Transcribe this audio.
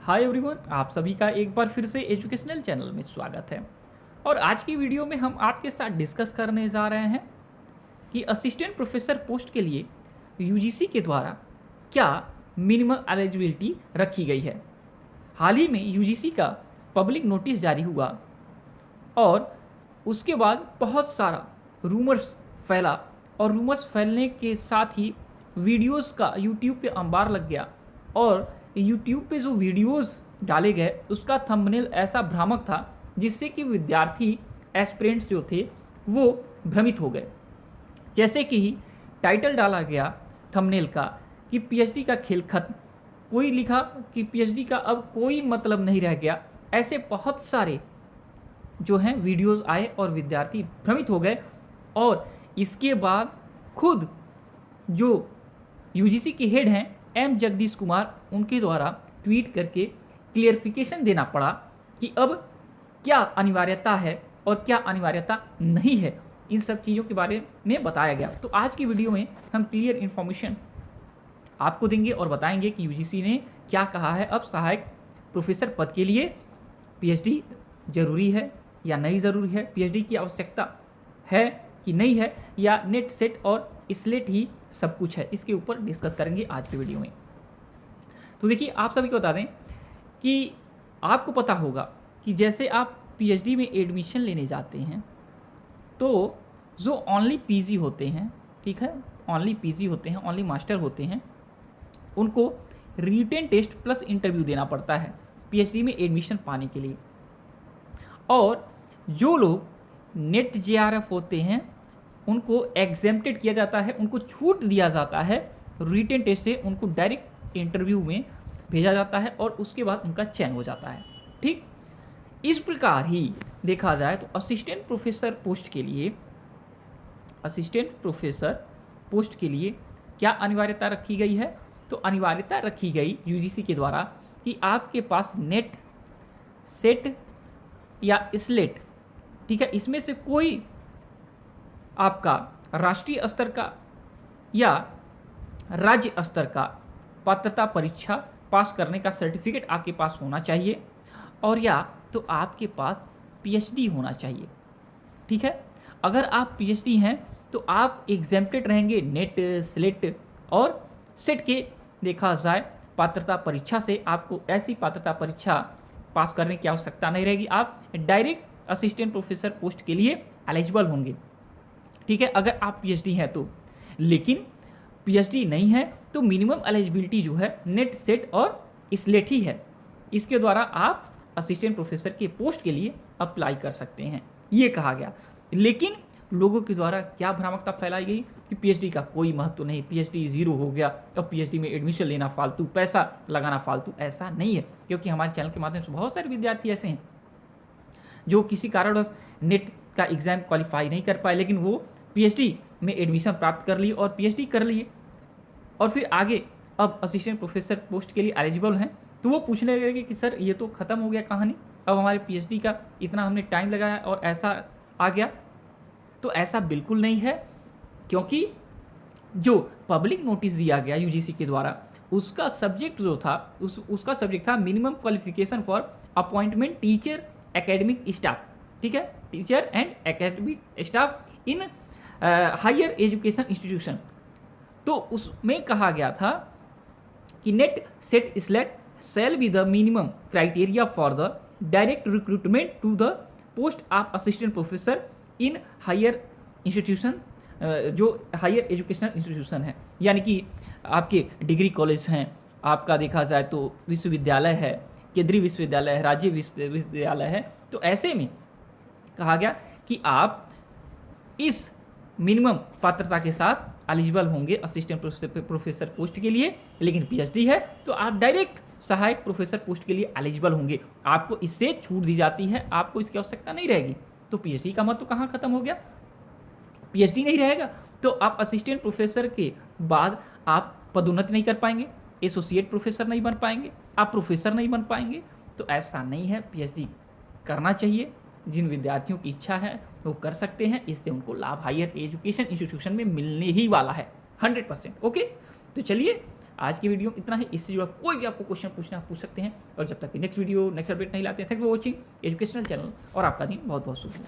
Hi everyone, आप सभी का एक बार फिर से एजुकेशनल चैनल में स्वागत है। और आज की वीडियो में हम आपके साथ डिस्कस करने जा रहे हैं कि असिस्टेंट प्रोफेसर पोस्ट के लिए यूजीसी के द्वारा क्या मिनिमम एलिजिबिलिटी रखी गई है। हाल ही में यूजीसी का पब्लिक नोटिस जारी हुआ और उसके बाद बहुत सारा रूमर्स फैला और रूमर्स फैलने के साथ ही वीडियोस का यूट्यूब पे अंबार लग गया और यूट्यूब पे जो वीडियोस डाले गए उसका थंबनेल ऐसा भ्रामक था जिससे कि विद्यार्थी एस्पिरेंट्स जो थे वो भ्रमित हो गए। जैसे कि ही टाइटल डाला गया थंबनेल का कि पीएचडी का खेल खत्म, कोई लिखा कि पीएचडी का अब कोई मतलब नहीं रह गया। ऐसे बहुत सारे जो हैं वीडियोस आए और विद्यार्थी भ्रमित हो गए और इसके बाद खुद जो यूजीसी के हेड हैं एम जगदीश कुमार, उनके द्वारा ट्वीट करके क्लियरिफिकेशन देना पड़ा कि अब क्या अनिवार्यता है और क्या अनिवार्यता नहीं है। इन सब चीज़ों के बारे में बताया गया। तो आज की वीडियो में हम क्लियर इन्फॉर्मेशन आपको देंगे और बताएंगे कि यूजीसी ने क्या कहा है। अब सहायक प्रोफेसर पद के लिए पीएचडी जरूरी है या नहीं ज़रूरी है, पीएचडी की आवश्यकता है कि नहीं है, या नेट सेट और स्लेट ही सब कुछ है, इसके ऊपर डिस्कस करेंगे आज की वीडियो में। तो देखिए, आप सभी को बता दें कि आपको पता होगा कि जैसे आप पीएचडी में एडमिशन लेने जाते हैं तो जो ओनली पीजी होते हैं, ठीक है, ओनली पीजी होते हैं, ओनली मास्टर होते हैं, उनको रिटन टेस्ट प्लस इंटरव्यू देना पड़ता है पीएचडी में एडमिशन पाने के लिए। और जो लोग नेट जेआरएफ होते हैं उनको एग्जेम्प्टेड किया जाता है, उनको छूट दिया जाता है रिटन टेस्ट से, उनको डायरेक्ट इंटरव्यू में भेजा जाता है और उसके बाद उनका चयन हो जाता है। ठीक इस प्रकार ही देखा जाए तो असिस्टेंट प्रोफेसर पोस्ट के लिए क्या अनिवार्यता रखी गई है। तो अनिवार्यता रखी गई यूजीसी के द्वारा कि आपके पास नेट सेट या स्लेट, ठीक है, इसमें से कोई आपका राष्ट्रीय स्तर का या राज्य स्तर का पात्रता परीक्षा पास करने का सर्टिफिकेट आपके पास होना चाहिए, और या तो आपके पास पीएचडी होना चाहिए। ठीक है, अगर आप पीएचडी हैं तो आप एग्जेम्प्टेड रहेंगे नेट, स्लेट और सेट के देखा जाए पात्रता परीक्षा से। आपको ऐसी पात्रता परीक्षा पास करने की आवश्यकता नहीं रहेगी, आप डायरेक्ट असिस्टेंट प्रोफेसर पोस्ट के लिए एलिजिबल होंगे। ठीक है, अगर आप पीएचडी हैं तो। लेकिन पीएचडी नहीं है तो मिनिमम एलिजिबिलिटी जो है नेट, सेट और स्लेट ही है। इसके द्वारा आप असिस्टेंट प्रोफेसर के पोस्ट के लिए अप्लाई कर सकते हैं, ये कहा गया। लेकिन लोगों के द्वारा क्या भ्रामकता फैलाई गई कि पीएचडी का कोई महत्व नहीं, पीएचडी जीरो हो गया और पीएचडी में एडमिशन लेना फालतू, पैसा लगाना फालतू। ऐसा नहीं है, क्योंकि हमारे चैनल के माध्यम से बहुत सारे विद्यार्थी ऐसे हैं जो किसी कारणवश नेट का एग्ज़ाम क्वालिफाई नहीं कर पाए, लेकिन वो पीएचडी में एडमिशन प्राप्त कर लिए और पीएचडी कर लिए और फिर आगे अब असिस्टेंट प्रोफेसर पोस्ट के लिए एलिजिबल हैं। तो वो पूछने लगे कि सर ये तो ख़त्म हो गया कहानी, अब हमारे पीएचडी का इतना हमने टाइम लगाया और ऐसा आ गया। तो ऐसा बिल्कुल नहीं है, क्योंकि जो पब्लिक नोटिस दिया गया यूजीसी के द्वारा उसका सब्जेक्ट जो था उसका सब्जेक्ट था minimum qualification for appointment teacher academic staff. ठीक है, teacher and academic staff in higher education institution. तो उसमें कहा गया था कि NET, SET, SLET shall be the minimum criteria for the direct recruitment to the post of assistant professor in higher institution, जो higher educational institution है, यानी कि आपके डिग्री कॉलेज हैं, आपका देखा जाए तो विश्वविद्यालय है, केंद्रीय विश्वविद्यालय है, राज्य विश्वविद्यालय है। तो ऐसे में कहा गया कि आप इस मिनिमम पात्रता के साथ एलिजिबल होंगे असिस्टेंट प्रोफेसर पोस्ट के लिए। लेकिन पीएचडी है तो आप डायरेक्ट सहायक प्रोफेसर पोस्ट के लिए एलिजिबल होंगे, आपको इससे छूट दी जाती है, आपको इसकी आवश्यकता नहीं रहेगी। तो पीएचडी का महत्व कहाँ खत्म हो गया, पीएचडी नहीं रहेगा तो आप असिस्टेंट प्रोफेसर के बाद आप पदोन्नति नहीं कर पाएंगे, एसोसिएट प्रोफेसर नहीं बन पाएंगे, आप प्रोफेसर नहीं बन पाएंगे। तो ऐसा नहीं है, पीएचडी करना चाहिए। जिन विद्यार्थियों की इच्छा है वो कर सकते हैं, इससे उनको लाभ हायर एजुकेशन इंस्टीट्यूशन में मिलने ही वाला है 100%। ओके, तो चलिए आज की वीडियो इतना ही। इससे जुड़ा कोई भी आपको क्वेश्चन पूछना आप पूछ सकते हैं। और जब तक कि नेक्स्ट वीडियो नेक्स्ट अपडेट नहीं लाते हैं, thank you for watching educational channel और आपका दिन बहुत बहुत शुभ हो।